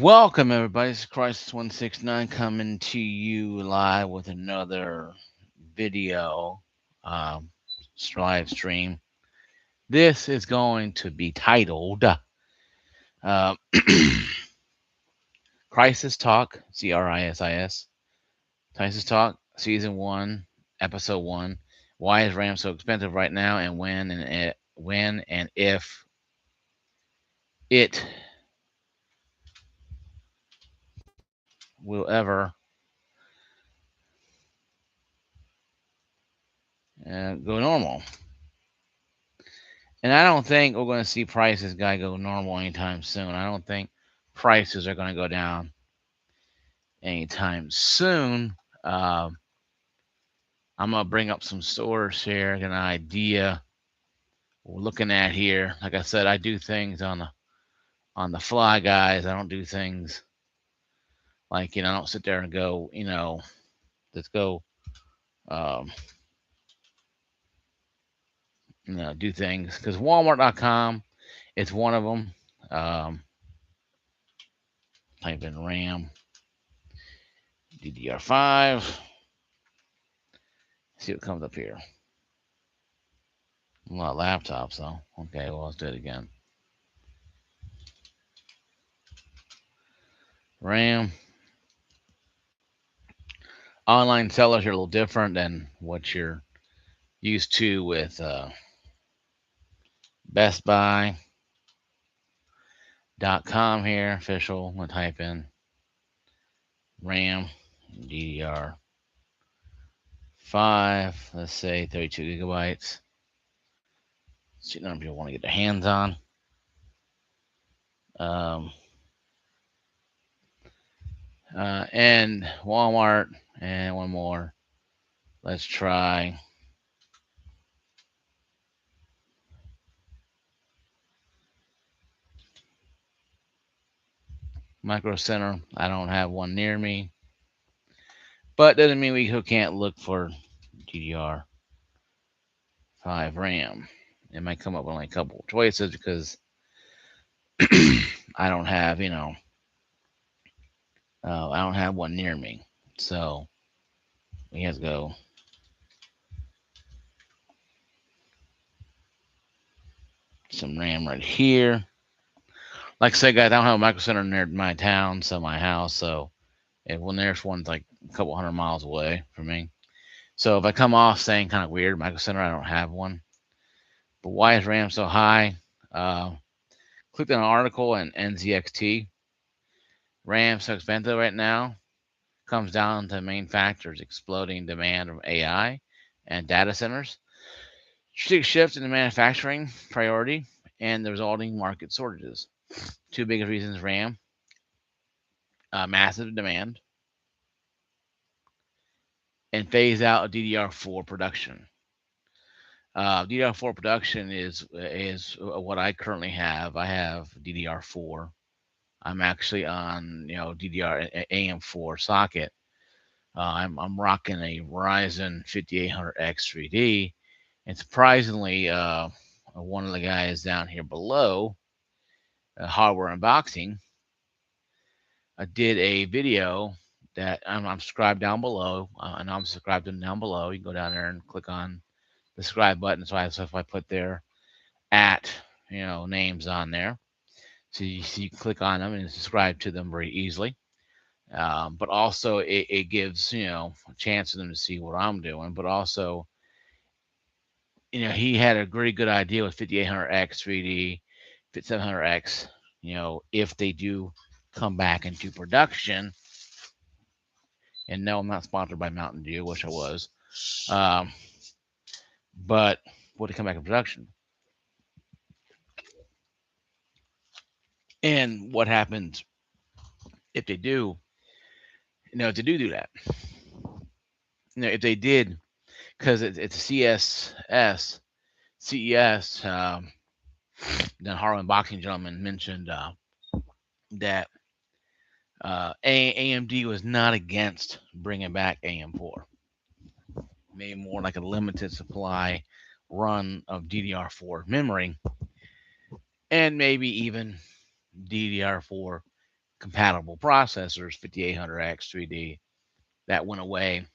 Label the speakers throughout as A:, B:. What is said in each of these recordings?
A: Welcome, everybody. This is CRISIS169 coming to you live with another video um, live stream. This is going to be titled uh, Crisis Talk, CRISIS, Crisis Talk, Season 1, Episode 1. Why is RAM so expensive right now, and when and if it will ever go normal. And I don't think we're going to see prices guy go normal anytime soon. I don't think prices are going to go down anytime soon. Um, I'm going to bring up some stores here, get an idea we're looking at here. Like I said, I do things on the fly, guys. I don't do things like I don't sit there and go, let's go, um, do things because Walmart.com is one of them. Type in RAM DDR5. See what comes up here. A lot of laptops, though. Okay, well, let's do it again. RAM. Online sellers are a little different than what you're used to with Best Buy.com here. Official. I'm going to type in RAM DDR5. Let's say 32 gigabytes. See what number people want to get their hands on. And Walmart. And one more. Let's try Micro Center. I don't have one near me, but doesn't mean we can't look for DDR5 RAM. It might come up with only a couple of choices because I don't have, I don't have one near me. So we have to go some RAM right here. Like I said, guys, I don't have a Micro Center near my town, so my house. So there's one's like a couple hundred miles away from me. So if I come off saying kind of weird, Micro Center, I don't have one. But why is RAM so high? Clicked on an article in NZXT. RAM so expensive right now comes down to main factors: exploding demand from AI and data centers, strategic shift in the manufacturing priority, and the resulting market shortages. Two biggest reasons: RAM, massive demand, and phase out of DDR4 production. DDR4 production is what I currently have. I have DDR4. I'm actually on DDR AM4 socket. I'm rocking a Ryzen 5800X 3D, and surprisingly, one of the guys down here below, Hardware Unboxing, did a video that I'm subscribed down below, and I'm subscribed to them down below. You can go down there and click on the subscribe button. So if I put their at names on there, so you click on them and subscribe to them very easily. But also it gives a chance for them to see what I'm doing. But also, he had a very good idea with 5800X 3D, 5700X. If they do come back into production, and no, I'm not sponsored by Mountain Dew, wish I was. Um, but would they come back in production? And what happens if they do? If they do that, if they did, because it's CES. Then Harlan Boxing gentleman mentioned that AMD was not against bringing back AM4. Maybe more like a limited supply run of DDR4 memory, and maybe even DDR4 compatible processors, 5800X 3D, that went away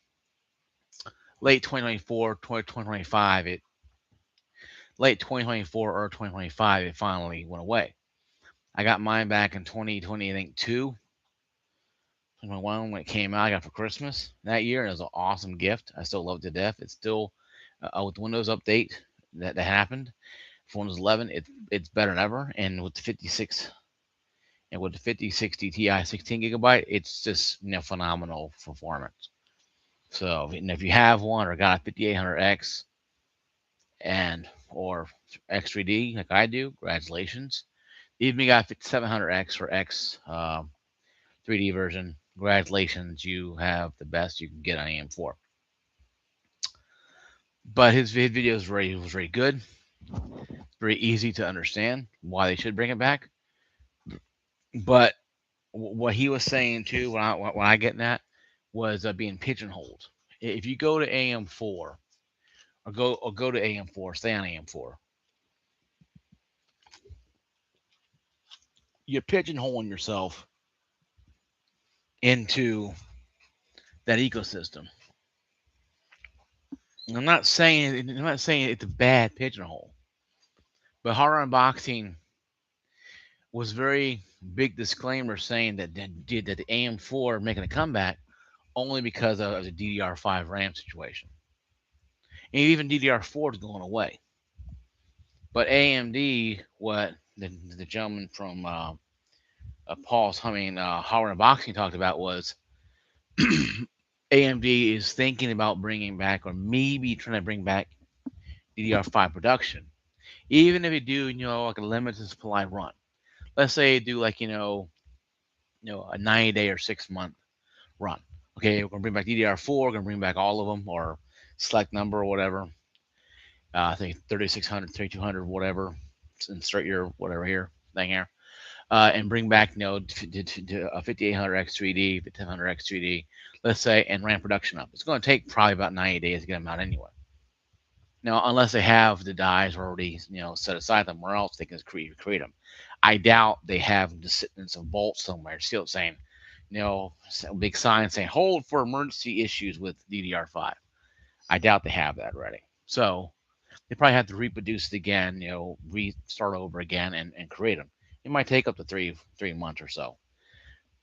A: late 2024, 2025. Late 2024 or 2025, it finally went away. I got mine back in 2020, I think 2021 when it came out. I got for Christmas that year, and it was an awesome gift. I still love it to death. It's still with the Windows update that happened for Windows 11. It's better than ever, and with the 5060 Ti 16 gigabyte, it's just phenomenal performance. So if you have one or got a 5800X and or X3D like I do, congratulations. Even you got 5700X or X 3D version, congratulations, you have the best you can get on AM4. But his video was very good, very easy to understand why they should bring it back. But what he was saying too, when I get that, was being pigeonholed. If you go to AM4 or go to AM4, stay on AM4, you're pigeonholing yourself into that ecosystem. I'm not saying it's a bad pigeonhole, but horror unboxing was very big disclaimer saying that the AM4 making a comeback only because of the DDR5 RAM situation, and even DDR4 is going away. But AMD, what the gentleman from Paul's horror unboxing talked about was AMD is thinking about bringing back or maybe trying to bring back DDR5 production, even if you do like a limited supply run. Let's say you do like a 90-day or 6 month run. Okay, we're gonna bring back DDR4. We're gonna bring back all of them or select number or whatever. I think 3600, 3200, whatever. Insert your whatever here thing here, and bring back to a 5800X 3D, 5700X 3D, let's say, and ramp production up. It's going to take probably about 90 days to get them out anyway. Now, unless they have the dies already, set aside somewhere else, they can create them. I doubt they have them just sitting in some vault somewhere, still saying, some big sign saying hold for emergency issues with DDR5. I doubt they have that ready. So they probably have to reproduce it again, restart over again and create them. It might take up to three months or so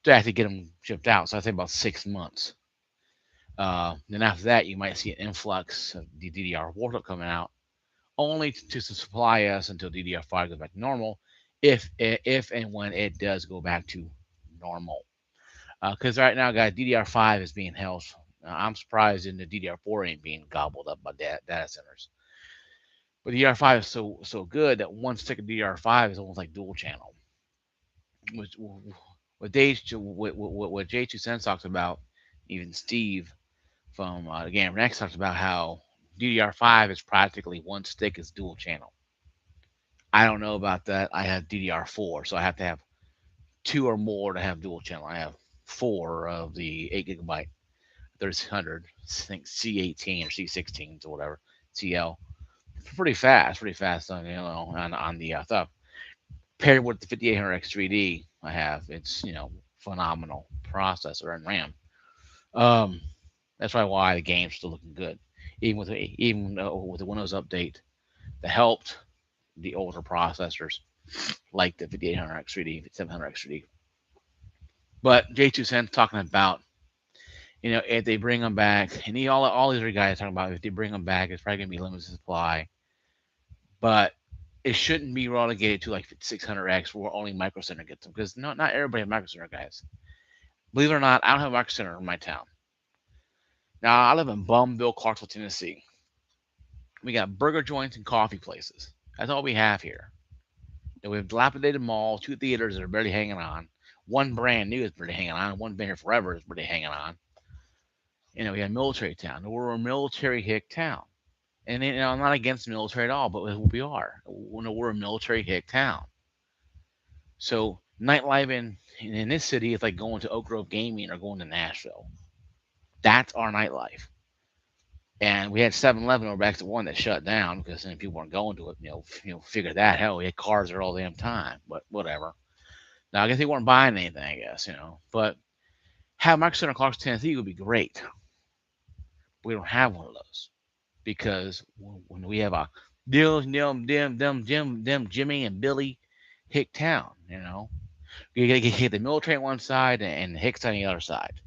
A: to actually get them shipped out. So I think about 6 months. Then after that, you might see an influx of the DDR4 coming out, only to supply us until DDR5 goes back to normal, if and when it does go back to normal. Because right now, guys, DDR5 is being held. I'm surprised in the DDR4 ain't being gobbled up by data centers. But DDR5 is so good that one stick of DDR5 is almost like dual channel. What J2 Sense talks about, even Steve from Gamer Next talks about how DDR5 is practically one stick is dual channel. I don't know about that. I have DDR4, so I have to have two or more to have dual channel. I have four of the 8 gigabyte 3600, I think C18 or C16s or whatever, CL. Pretty fast on on the stuff. Paired with the 5800X 3D I have, it's phenomenal processor and RAM. Um, that's probably why the game's still looking good, even with the Windows update that helped the older processors like the 5800X 3D, 5700X 3D. But J2 Cents talking about if they bring them back, and all these other guys talking about if they bring them back, it's probably gonna be limited supply, but it shouldn't be relegated to like 600X where only Micro Center gets them, because not everybody has Micro Center, guys. Believe it or not, I don't have a Micro Center in my town. Now, I live in Bumville, Clarksville, Tennessee. We got burger joints and coffee places. That's all we have here. And we have dilapidated malls, two theaters that are barely hanging on. One brand new is barely hanging on. One been here forever is barely hanging on. We have military town. We're a military hick town. And I'm not against military at all, but we are. We're a military hick town. So nightlife in this city is like going to Oak Grove Gaming or going to Nashville. That's our nightlife. And we had 7-Eleven over back to one that shut down because people weren't going to it. Figure that. Hell, we had cars there all the damn time. But whatever. Now, I guess they weren't buying anything, I guess, but have Micro Center in Clarkston, Tennessee would be great. We don't have one of those because when we have a them Jimmy and Billy Hick town, you gotta get the military on one side and Hicks on the other side.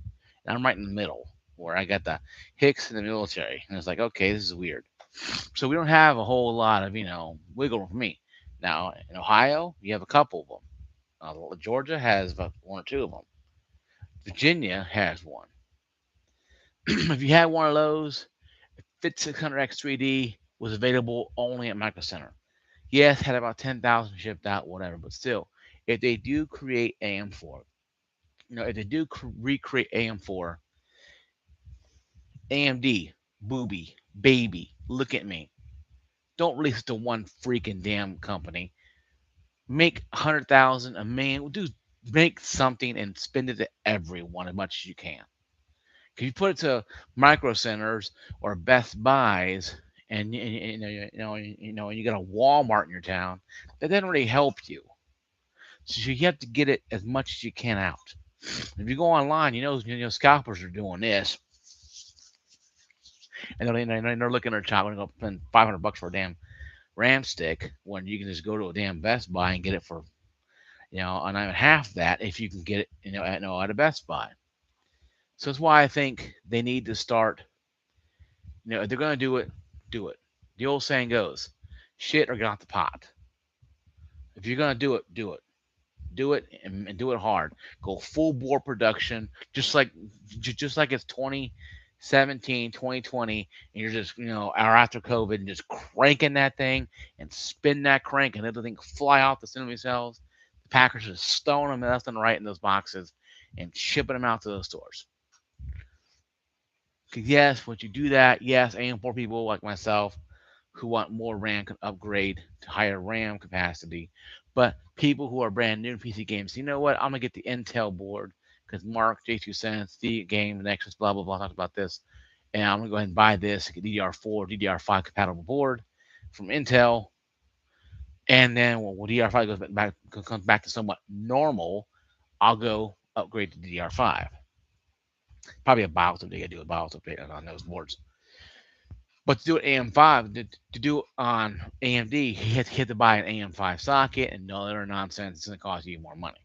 A: And I'm right in the middle where I got the Hicks and the military, and it's like, okay, this is weird. So we don't have a whole lot of wiggle room for me. Now in Ohio, you have a couple of them. Georgia has about one or two of them. Virginia has one. If you had one of those, Fit 600X 3D was available only at Micro Center. Yes, had about 10,000 shipped out, whatever, but still, if they do create AM4, if they do recreate AM4, AMD, booby, baby, look at me. Don't release it to one freaking damn company. Make 100,000, a million, do make something and spend it to everyone as much as you can. If you put it to micro centers or Best Buys, and you got a Walmart in your town, that doesn't really help you. So you have to get it as much as you can out. If you go online, scalpers are doing this, and they're looking at their child and go spend $500 for a damn RAM stick when you can just go to a damn Best Buy and get it for and even half that if you can get it at a Best Buy. So that's why I think they need to start. If they're going to do it, do it. The old saying goes, shit or get off the pot. If you're going to do it, do it. Do it and do it hard. Go full bore production, just like it's 2017, 2020, and you're just, or after COVID, and just cranking that thing and spin that crank and let the thing fly off the assembly cells. The packers just stowing them left and right in those boxes and shipping them out to those stores. Because yes, once you do that, yes, and for people like myself who want more RAM can upgrade to higher RAM capacity. But people who are brand new to PC games, you know what? I'm gonna get the Intel board because Mark J2 Cents, the game, Nexus, blah blah blah, talked about this, and I'm gonna go ahead and buy this get DDR4, DDR5 compatible board from Intel, and then when DDR5 comes back to somewhat normal, I'll go upgrade to DDR5. Probably a BIOS update. I do a BIOS update on those boards. But to do it AM5, to do it on AMD, you had to buy an AM5 socket and no other nonsense. It's going to cost you more money.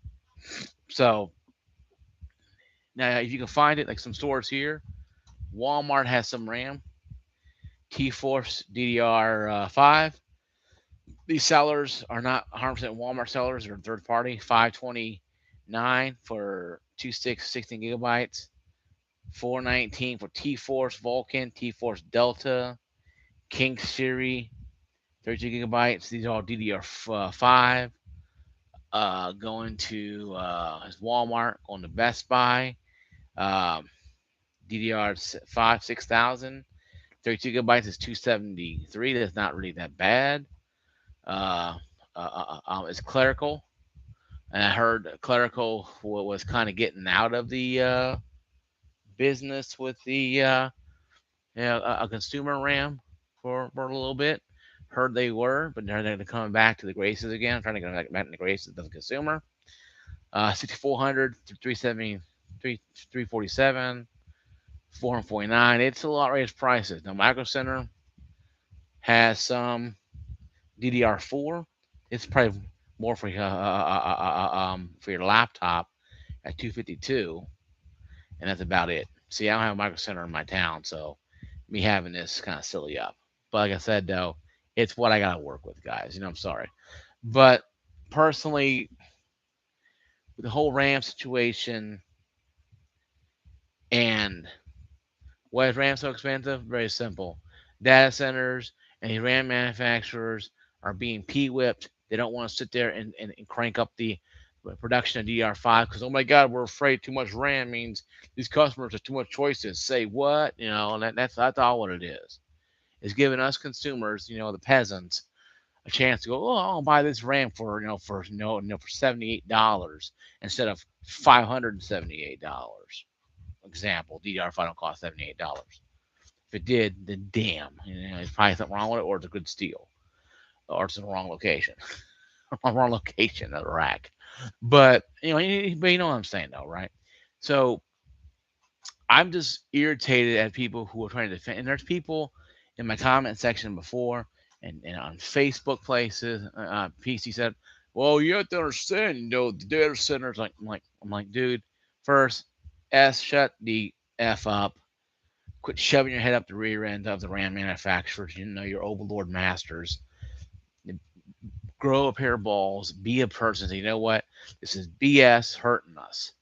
A: So now, if you can find it, like some stores here, Walmart has some RAM, T-Force DDR5. These sellers are not 100% Walmart sellers; they're third party. 529 for 16 gigabytes, 419 for T-Force Vulcan, T-Force Delta, King Series, 32 gigabytes. These are all DDR5. Going to Walmart, going to Best Buy. DDR5 6000. 32 gigabytes is 273. That's not really that bad. Uh, it's Clerical. And I heard Clerical was kind of getting out of the business with the a consumer RAM for a little bit. Heard they were, but now they're coming back to the graces again. Trying to get back in the graces as a consumer. 6400, 370, 347, 449. It's a lot raised prices. Now Micro Center has some DDR4. It's probably more for your laptop at 252, and that's about it. See, I don't have a Micro Center in my town, so me having this kind of silly up. But like I said, though, it's what I gotta work with, guys. I'm sorry, but personally, with the whole RAM situation and why is RAM so expensive? Very simple. Data centers and the RAM manufacturers are being p-whipped. They don't want to sit there and crank up the production of DDR5 because, oh my God, we're afraid too much RAM means these customers have too much choices. Say what? And that's all what it is. It's giving us consumers, the peasants, a chance to go, oh, I'll buy this RAM for $78 instead of $578. Example, DDR5 don't cost $78. If it did, then damn, there's probably something wrong with it, or it's a good steal, or it's in the wrong location, wrong location of the rack. But but you know what I'm saying though, right? So I'm just irritated at people who are trying to defend. And there's people in my comment section before and on Facebook places. PC said, "Well, you have to understand, the data centers." I'm like, dude, first, shut the f up. Quit shoving your head up the rear end of the RAM manufacturers. Your overlord masters. Grow a pair of balls. Be a person. Say, you know what? This is BS hurting us.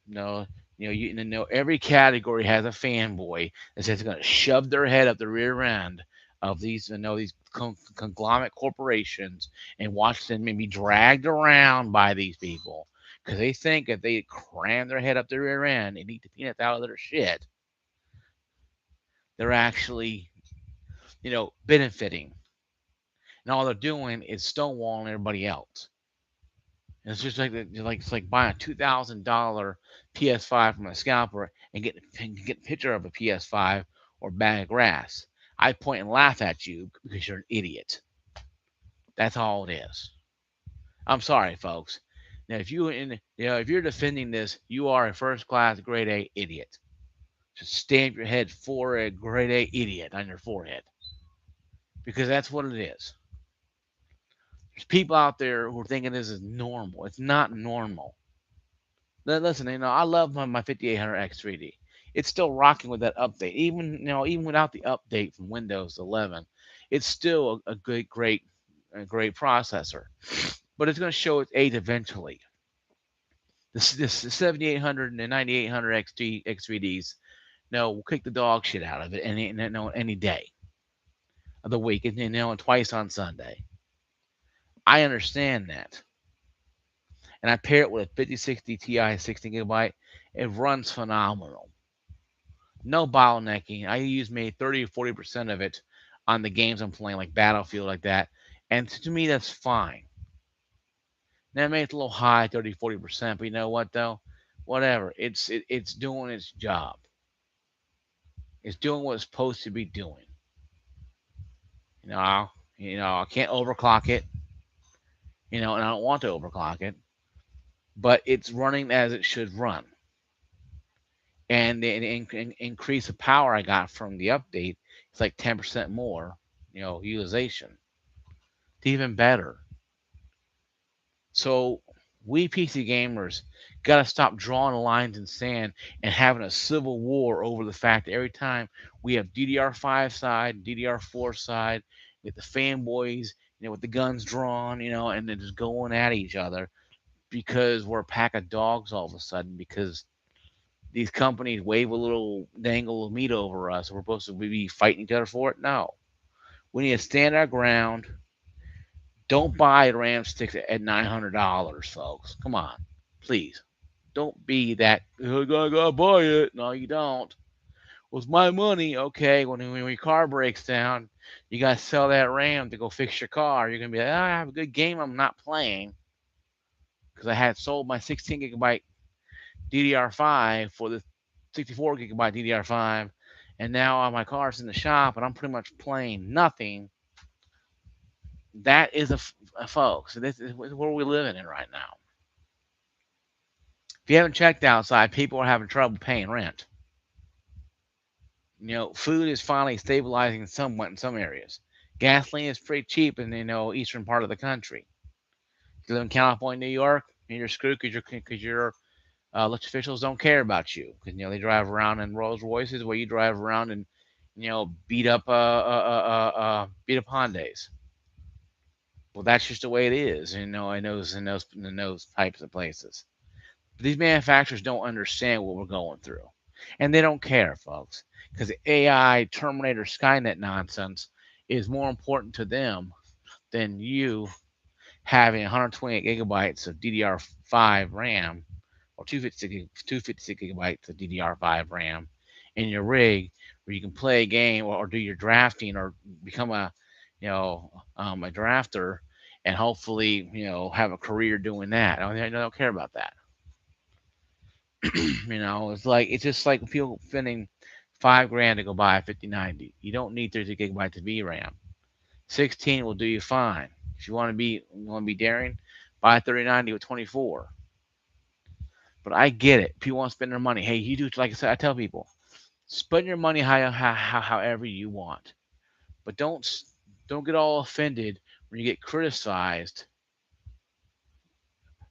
A: No, every category has a fanboy that says they're going to shove their head up the rear end of these conglomerate corporations and watch them maybe dragged around by these people because they think if they cram their head up the rear end and eat the peanuts out of their shit, they're actually, benefiting. And all they're doing is stonewalling everybody else. And it's just it's like buying a $2,000 PS5 from a scalper and get a picture of a PS5 or a bag of grass. I point and laugh at you because you're an idiot. That's all it is. I'm sorry, folks. Now, if you're defending this, you are a first class grade A idiot. Just stamp your head for a grade A idiot on your forehead because that's what it is. There's people out there who are thinking this is normal. It's not normal. Listen, I love my 5800X 3D. It's still rocking with that update, even without the update from Windows 11. It's still a good, great processor, but it's going to show its age eventually. This 7800 and 9800 X3Ds, no, we'll kick the dog shit out of it any day of the week, and twice on Sunday. I understand that, and I pair it with a 5060 Ti 16 gigabyte. It runs phenomenal. No bottlenecking. I use maybe 30 or 40% of it on the games I'm playing, like Battlefield, like that. And to me, that's fine. Now, maybe it's a little high, 30, 40%, but you know what, though? Whatever. It's doing its job. It's doing what it's supposed to be doing. You know, I, I can't overclock it, and I don't want to overclock it, but it's running as it should run. And the increase of power I got from the update, it's like 10% more, utilization. It's even better. So we PC gamers got to stop drawing lines in sand and having a civil war over the fact that every time we have DDR5 side, DDR4 side, with the fanboys, with the guns drawn, and they're just going at each other because we're a pack of dogs all of a sudden because these companies wave a little dangle of meat over us. We're supposed to be fighting each other for it. No, we need to stand our ground. Don't buy RAM sticks at $900, folks. Come on, please. Don't be that. I gotta buy it. No, you don't. Well, it's my money. Okay, when your car breaks down, you gotta sell that RAM to go fix your car. You're gonna be like, I have a good game I'm not playing because I had sold my 16 gigabyte DDR5 for the 64 gigabyte DDR5, and now my car's in the shop and I'm pretty much playing nothing. That is a folks. This is where we're living in right now. If you haven't checked outside, people are having trouble paying rent. Food is finally stabilizing somewhat in some areas. Gasoline is pretty cheap in eastern part of the country. If you live in California, New York, you're screwed because your elected officials don't care about you because they drive around in Rolls Royces while you drive around in beat up Hondas. Well, that's just the way it is, in those types of places. But these manufacturers don't understand what we're going through, and they don't care, folks, because the AI Terminator Skynet nonsense is more important to them than you having 128 gigabytes of DDR5 RAM or 256 gigabytes of DDR5 RAM in your rig where you can play a game or do your drafting or become a drafter and hopefully have a career doing that. I don't care about that. It's just like people spending $5,000 to go buy a 5090. You don't need 30 gigabytes of VRAM. 16 will do you fine. If you want to be daring, buy a 3090 with 24. But I get it. People want to spend their money. Hey, you do, like I said, I tell people, spend your money however you want, but don't get all offended when you get criticized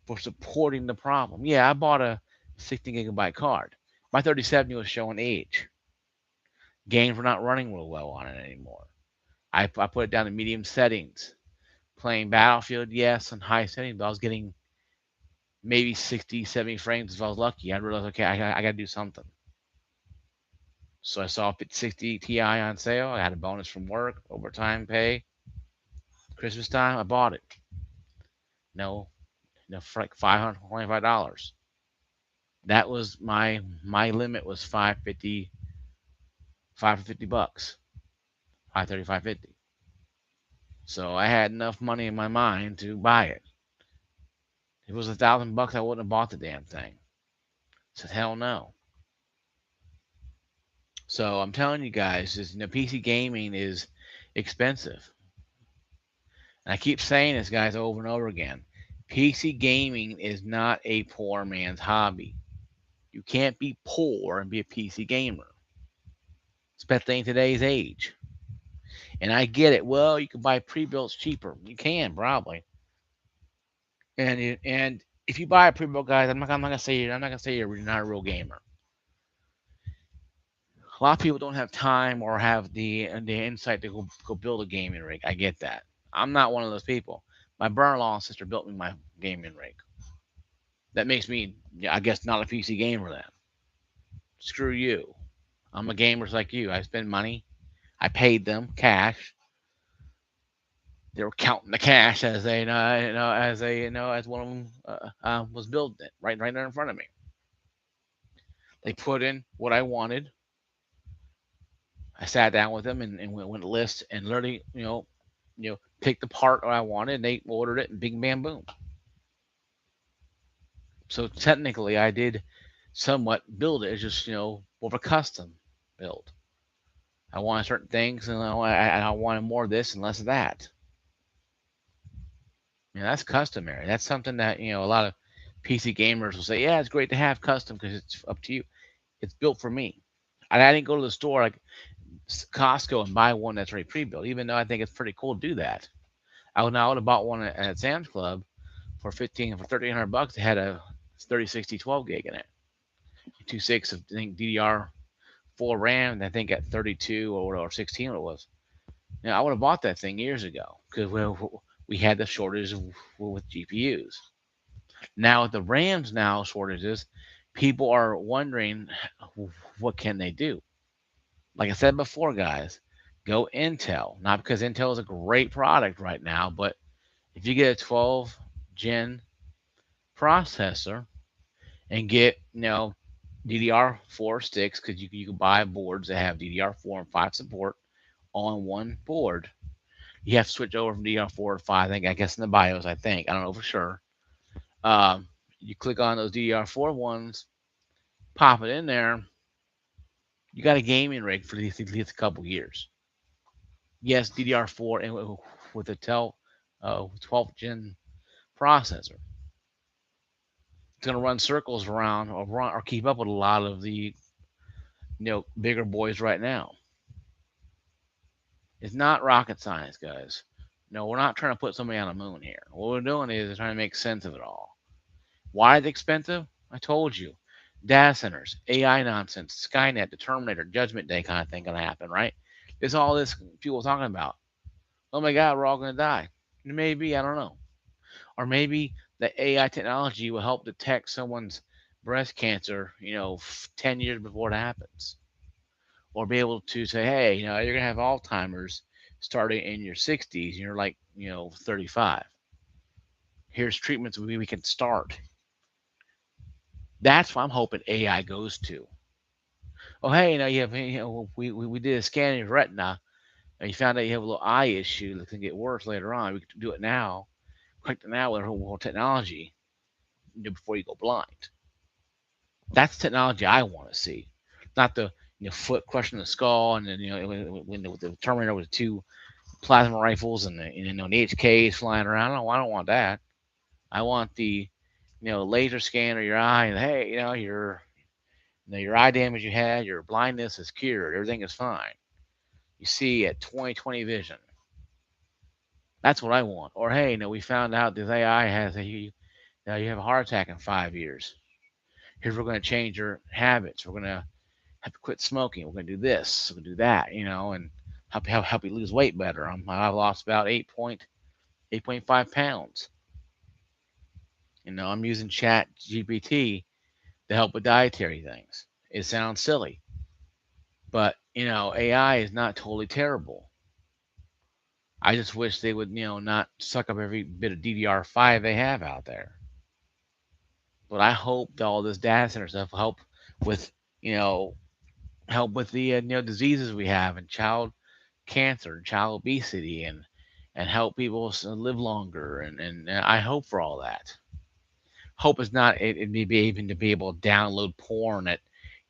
A: for supporting the problem. Yeah, I bought a 16 gigabyte card. My 3070 was showing age. Games were not running real well on it anymore. I put it down to medium settings. Playing Battlefield, yes, on high settings, but I was getting maybe 60, 70 frames if I was lucky. I realized, okay, I got to do something. So I saw 60 Ti on sale. I had a bonus from work, overtime pay, Christmas time. I bought it. No, no, for like $525. That was my limit was 550, 550 bucks, 530, 550. So I had enough money in my mind to buy it. If it was $1,000, I wouldn't have bought the damn thing. I said hell no. So I'm telling you guys, PC gaming is expensive. And I keep saying this, guys, over and over again. PC gaming is not a poor man's hobby. You can't be poor and be a PC gamer, especially in today's age. And I get it. Well, you can buy pre-builts cheaper. You can probably. And if you buy a pre-built, guys, I'm not gonna say you're not a real gamer. A lot of people don't have time or have the insight to go build a gaming rig. I get that. I'm not one of those people. My brother-in-law and sister built me my gaming rig. That makes me, I guess, not a PC gamer then. Screw you. I'm a gamer like you. I spend money. I paid them cash. They were counting the cash as as one of them was building it right there in front of me. They put in what I wanted. I sat down with them and went a list and literally, picked the part I wanted. And they ordered it, and bing, bam, boom. So technically, I did somewhat build it. It's just more of a custom build. I wanted certain things, and I wanted more of this and less of that. That's customary. That's something that a lot of PC gamers will say, yeah, it's great to have custom because it's up to you. It's built for me. I didn't go to the store like Costco and buy one that's already pre-built, even though I think it's pretty cool to do that. I would have bought one at Sam's Club for 1,300 bucks. It had a 3060 12 gig in it, 2.6 of I think DDR4 RAM, and I think at 32 or 16 what it was. I would have bought that thing years ago because we had the shortage with GPUs. Now with the RAMs shortages, people are wondering what can they do. Like I said before, guys, go Intel. Not because Intel is a great product right now, but if you get a 12 gen processor and get DDR4 sticks, because you can buy boards that have DDR4 and 5 support on one board. You have to switch over from DDR4 to 5. I guess in the BIOS. I don't know for sure. You click on those DDR4 ones, pop it in there. You got a gaming rig for at least a couple years. Yes, DDR4 and with a 12th gen processor. It's going to run circles around or keep up with a lot of the bigger boys right now. It's not rocket science, guys. No, we're not trying to put somebody on the moon here. What we're doing is trying to make sense of it all. Why is it expensive? I told you. Data centers, AI nonsense, Skynet, the Terminator, Judgment Day kind of thing going to happen, right? There's all this people talking about. Oh my God, we're all going to die. Maybe, I don't know. Or maybe the AI technology will help detect someone's breast cancer, 10 years before it happens. Or be able to say, hey, you're going to have Alzheimer's starting in your 60s, and you're like, 35. Here's treatments we can start. That's what I'm hoping AI goes to. Oh, hey, you have, we did a scan of your retina, and you found out you have a little eye issue that can get worse later on. We can do it now, quick now with our whole technology, before you go blind. That's technology I want to see, not the foot crushing the skull, and then when the Terminator was two plasma rifles and the HKs flying around. I don't want that. I want the laser scan of your eye, and hey, your eye damage you had, your blindness is cured, everything is fine. You see at 20/20 vision. That's what I want. Or hey, we found out this AI has you have a heart attack in 5 years. Here's we're going to change your habits. We're going to have to quit smoking. We're going to do this. We're going to do that. And help you lose weight better. I've lost about 8.5 pounds. I'm using Chat GPT to help with dietary things. It sounds silly, but AI is not totally terrible. I just wish they would not suck up every bit of DDR5 they have out there. But I hope that all this data center stuff will with you know help with the diseases we have and child cancer, child obesity, and help people live longer. And I hope for all that. Hope is not it may be even to be able to download porn at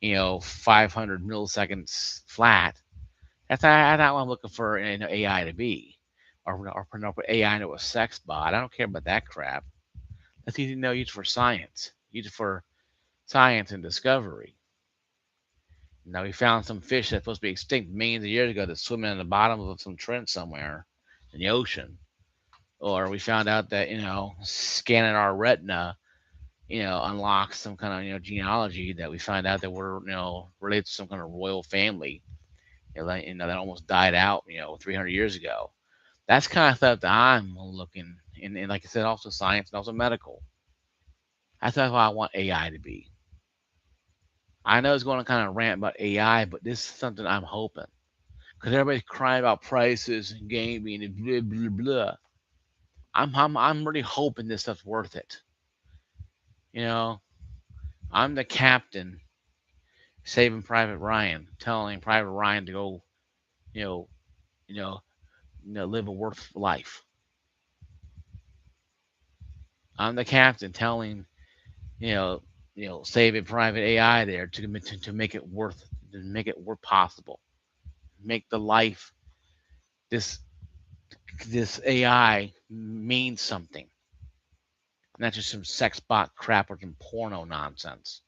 A: 500 milliseconds flat. That's not what I'm looking for in AI to be, or put AI into a sex bot. I don't care about that crap. That's easy to know. Use for science. Use it for science and discovery. Now we found some fish that's supposed to be extinct millions of years ago that's swimming in the bottom of some trench somewhere in the ocean. Or we found out that scanning our retina unlocks some kind of genealogy that we find out that we're related to some kind of royal family that almost died out 300 years ago. That's kind of stuff that I'm looking and like I said, also science and also medical. That's what I want AI to be. I know it's going to kind of rant about AI, but this is something I'm hoping because everybody's crying about prices and gaming and blah blah blah. I'm really hoping this stuff's worth it. You know, I'm the captain saving Private Ryan, telling Private Ryan to go, you know, you know, live a worth life. I'm the captain telling, you know, saving Private AI there to make it worth possible, make the life this this AI means something, not just some sex bot crap or some porno nonsense.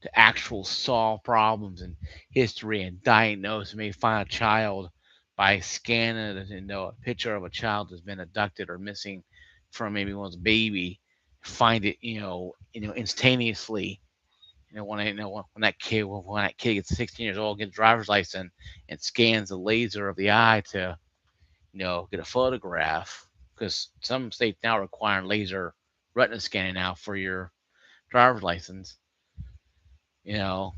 A: To actual solve problems in history and diagnose and maybe find a child by scanning a picture of a child that's been abducted or missing from maybe one's baby, find it instantaneously. When that kid gets 16 years old, gets a driver's license and scans the laser of the eye to get a photograph because some states now require laser retina scanning now for your driver's license. You know,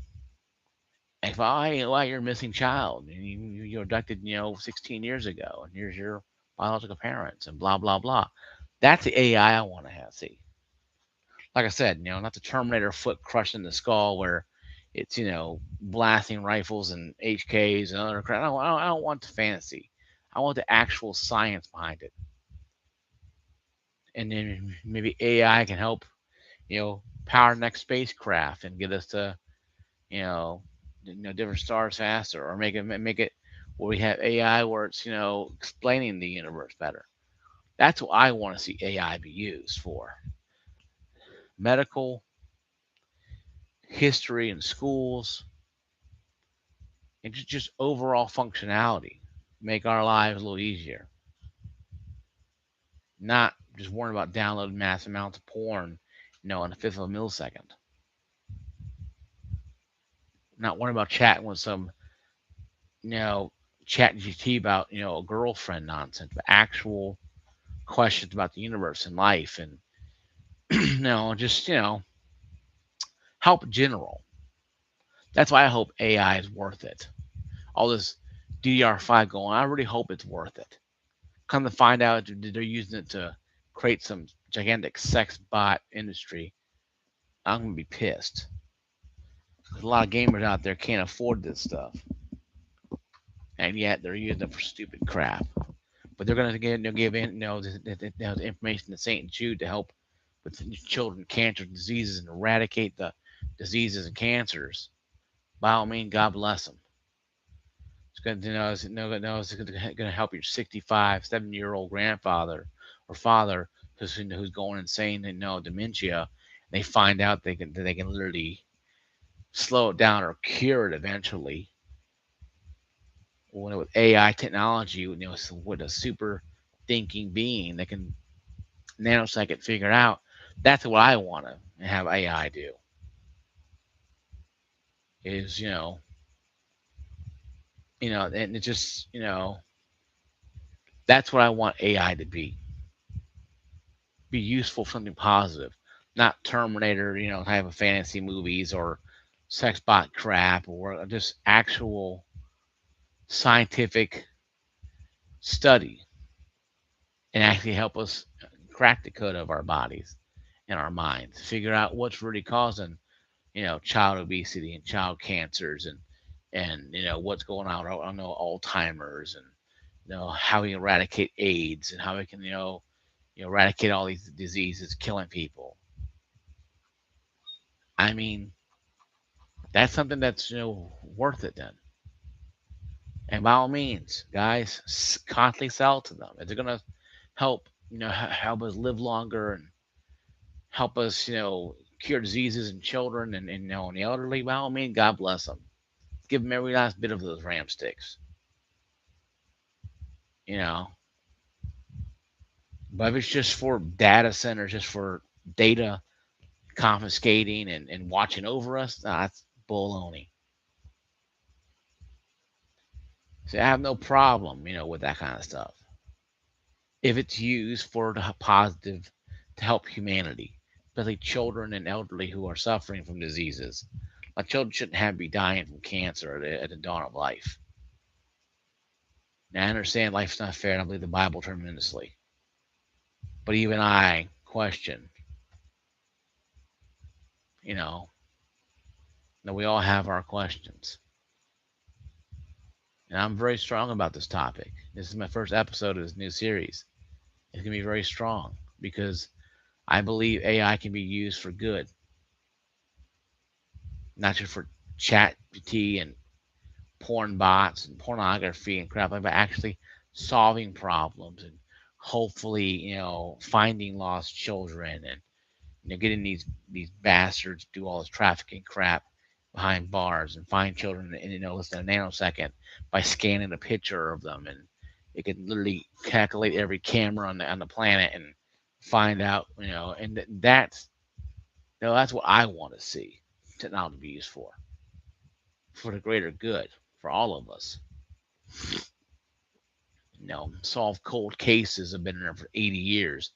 A: if you're a missing child and you were abducted 16 years ago and here's your biological parents and blah blah blah. That's the AI I want to have. See, like I said, not the Terminator foot crushing the skull where it's blasting rifles and HKs and other crap. I don't want the fantasy. I want the actual science behind it, and then maybe AI can help power next spacecraft and get us to you know, different stars faster, or make it where we have AI where it's explaining the universe better. That's what I want to see AI be used for: medical, history in schools, and just overall functionality. Make our lives a little easier. Not just worrying about downloading mass amounts of porn, in a fifth of a millisecond. Not worrying about chatting with some you know chat GT about a girlfriend nonsense, but actual questions about the universe and life and just help in general. That's why I hope AI is worth it. All this DDR5 going, I really hope it's worth it. Come to find out they're using it to create some gigantic sex bot industry. I'm gonna be pissed. There's a lot of gamers out there can't afford this stuff, and yet they're using it for stupid crap. But they're gonna give in, the information to Saint Jude to help with children cancer diseases and eradicate the diseases and cancers. By all means, God bless them. it's going to help your 65, 70-year-old grandfather or father who's going insane and dementia. They find out they can literally slow it down or cure it eventually. With AI technology, with a super thinking being that can nanosecond figure it out. That's what I want to have AI do. Is and it just that's what I want AI to be useful for something positive, not Terminator, type of fantasy movies or sex bot crap or just actual scientific study and actually help us crack the code of our bodies and our minds, figure out what's really causing, child obesity and child cancers and what's going on. I know Alzheimer's and how we eradicate AIDS and how we can eradicate all these diseases killing people. I mean, that's something that's worth it then. And by all means, guys, constantly sell to them. If they're gonna help, help us live longer and help us, cure diseases in children and in the elderly, by all means, God bless them. Give them every last bit of those ram sticks, you know. But if it's just for data centers, just for data confiscating and watching over us, nah, that's baloney. So I have no problem, with that kind of stuff. If it's used for the positive to help humanity, especially children and elderly who are suffering from diseases. Like children shouldn't have to be dying from cancer at the dawn of life. Now I understand life's not fair, and I believe the Bible tremendously. But even I question, you know, that we all have our questions. And I'm very strong about this topic. This is my first episode of this new series. It's going to be very strong because I believe AI can be used for good, not just for chat GT and porn bots and pornography and crap like that, actually solving problems and hopefully, finding lost children and getting these bastards to do all this trafficking crap behind bars and find children in less than a nanosecond by scanning a picture of them, and it can literally calculate every camera on the planet and find out, and that's what I want to see technology be used for the greater good for all of us. Solve cold cases have been there for 80 years.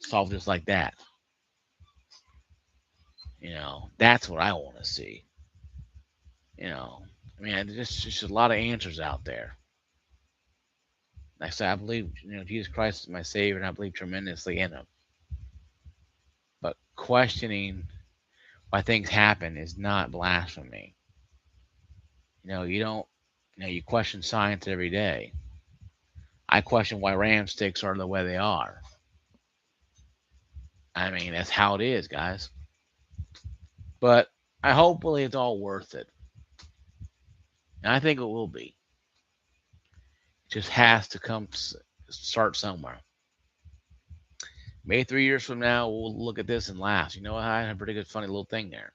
A: Solve just like that. That's what I want to see. I mean, there's just a lot of answers out there. Like I said, I believe, Jesus Christ is my Savior, and I believe tremendously in Him. But questioning why things happen is not blasphemy. You don't, you question science every day. I question why ram sticks are the way they are. I mean, that's how it is, guys. But hopefully it's all worth it. And I think it will be. It just has to start somewhere. Maybe 3 years from now, we'll look at this and laugh. I had a pretty good, funny little thing there.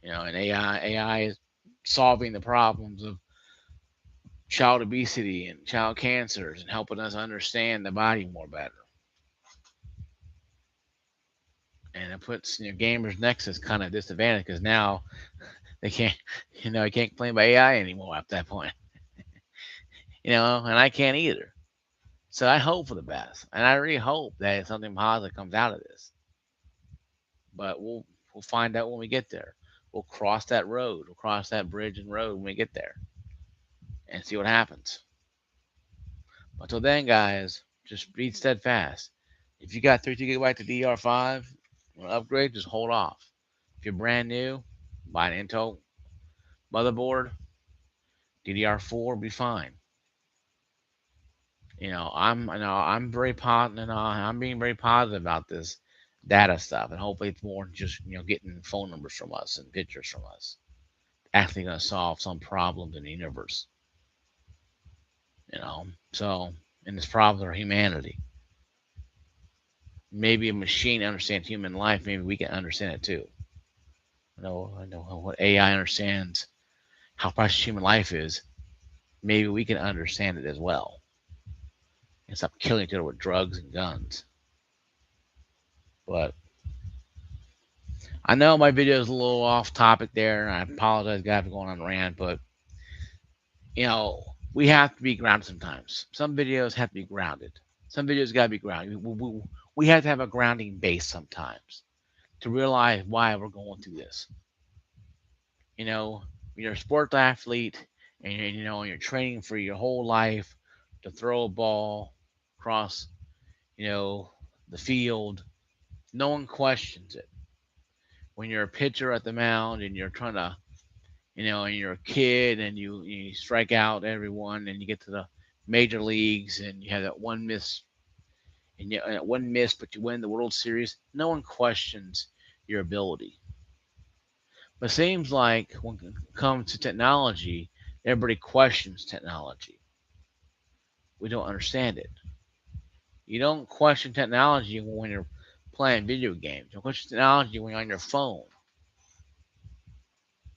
A: And AI is solving the problems of child obesity and child cancers and helping us understand the body more better. And it puts gamers Nexus kind of disadvantage because now they can't, they can't complain about AI anymore at that point. And I can't either. So I hope for the best, and I really hope that something positive comes out of this. But we'll find out when we get there. We'll cross that road. We'll cross that bridge and road when we get there, and see what happens. But until then, guys, just be steadfast. If you got 32 GB to DDR5, upgrade, just hold off. If you're brand new, buy an Intel motherboard. DDR4 will be fine. I'm very positive. I'm being very positive about this data stuff, and hopefully it's more than just getting phone numbers from us and pictures from us. Actually, going to solve some problems in the universe. you know. So, and this problem of humanity. Maybe a machine understands human life. Maybe we can understand it too. I know what AI understands how precious human life is. Maybe we can understand it as well and stop killing each other with drugs and guns. But I know my video is a little off topic there, and I apologize, guys, for going on a rant. But we have to be grounded sometimes. Some videos have to be grounded. Some videos got to be grounded. We have to have a grounding base sometimes to realize why we're going through this. You know, when you're a sports athlete and you're training for your whole life to throw a ball across, you know, the field, no one questions it. When you're a pitcher at the mound and you're trying to, and you're a kid and you strike out everyone and you get to the major leagues and you have that one miss one miss, but you win the World Series, no one questions your ability. But it seems like when it comes to technology, everybody questions technology. We don't understand it. You don't question technology when you're playing video games. You don't question technology when you're on your phone.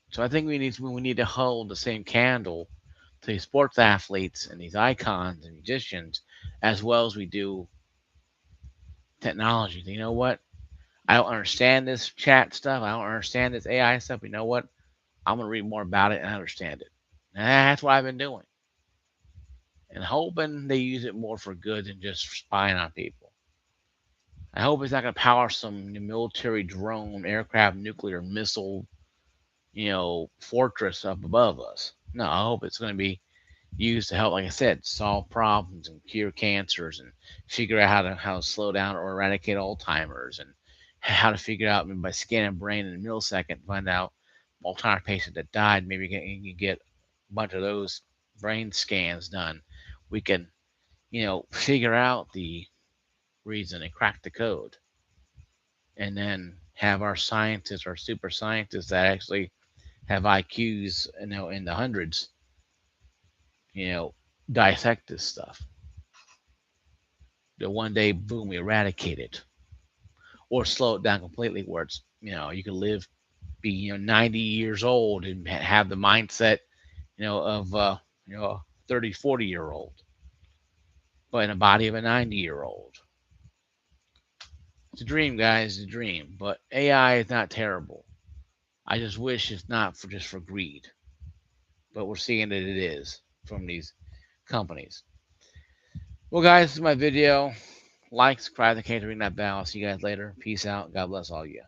A: So I think we need to hold the same candle to these sports athletes and these icons and musicians as well as we do technology. You know what? I don't understand this chat stuff. I don't understand this AI stuff. But you know what? I'm gonna read more about it and understand it. And that's what I've been doing. And hoping they use it more for good than just spying on people. I hope it's not gonna power some military drone, aircraft, nuclear missile, fortress up above us. No, I hope it's gonna be used to help, like I said, solve problems and cure cancers and figure out how to slow down or eradicate Alzheimer's and how to figure out by scanning brain in a millisecond, find out Alzheimer's patient that died. Maybe you can get a bunch of those brain scans done. We can, figure out the reason and crack the code, and then have our scientists, our super scientists that actually have IQs, in the hundreds, you know, dissect this stuff. That one day, boom, we eradicate it, or slow it down completely, where it's you can live, be 90 years old and have the mindset of a 30, 40-year old, but in the body of a 90-year-old. It's a dream, guys. It's a dream. But AI is not terrible. I just wish it's not for greed, but we're seeing that it is from these companies. Well, guys, this is my video. Like, subscribe, the case, ring that bell. I'll see you guys later. Peace out. God bless all you.